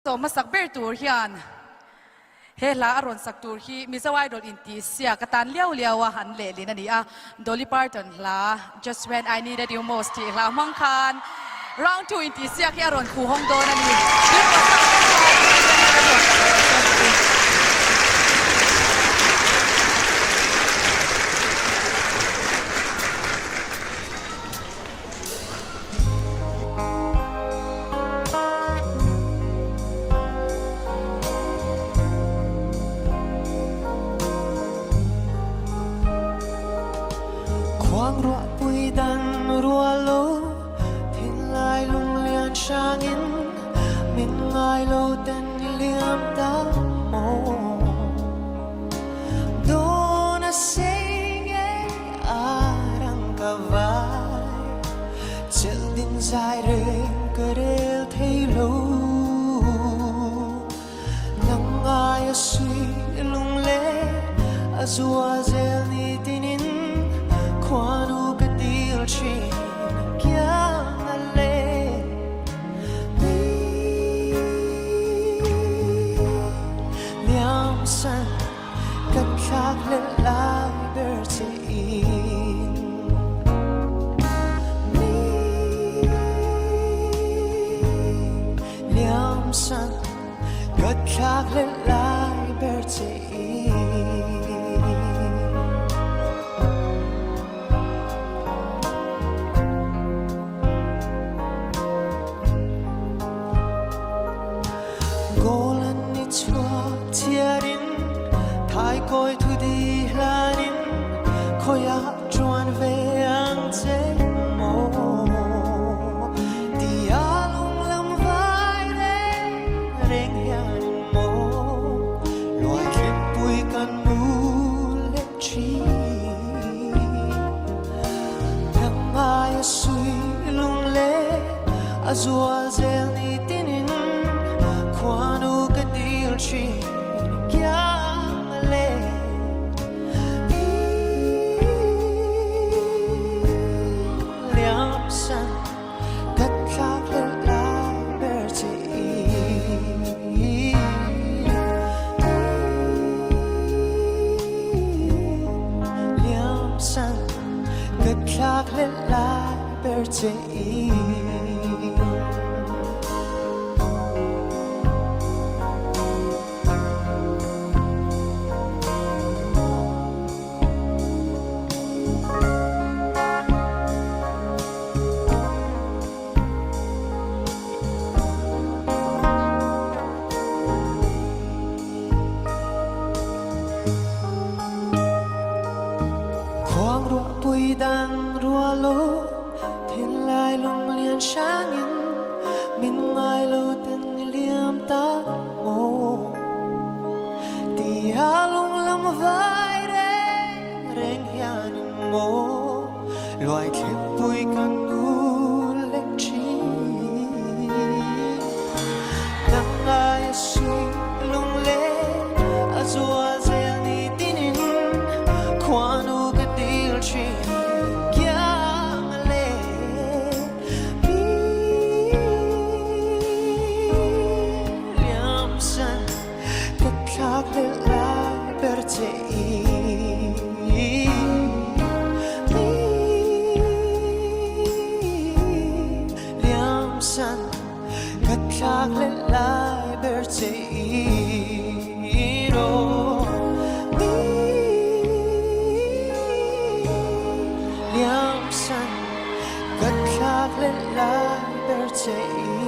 so masak ber tur hian he la aron sak tur hi mizawai dol inti sia katan liao liawa han le lin ani a Dolly Parton la just when I needed you most ti la mang khan round 2 inti sia ki aron khu hong don ani Quang rua bụi đan rua lô thiên lai lung lian sang in min ngai lô tên liam ta mô do na say nghe arang ka vai chel din dài reng cơ del thấy lâu nang ai suy lung lê azua zel ni tinin Quando que deal chin chiang alle liam san cất khắc lên lại bờ trên liam san cất khắc lên lại bờ trên Thái coi thu đi lanin khôi áp chuan về ang chế mô đi alung lam vai đê reng hian mô loài khép bụi căn mù lệ chi thằng ai suy lung lê azua zel ni tinin quando cái deal chi Khắc lên lại bờ trên Quang rua bụi đan rua lô thiên lai lung lian sang in min ngai lô tên liam ta mô ti a lung lam vai đê reng hian mô loài khép bụi căn nu lệ chi nang ai suy lung lê azua zel ni tinin quando cái deal chi liam san cất khắc lên lại bờ trên liam san cất khắc lên lại bờ trên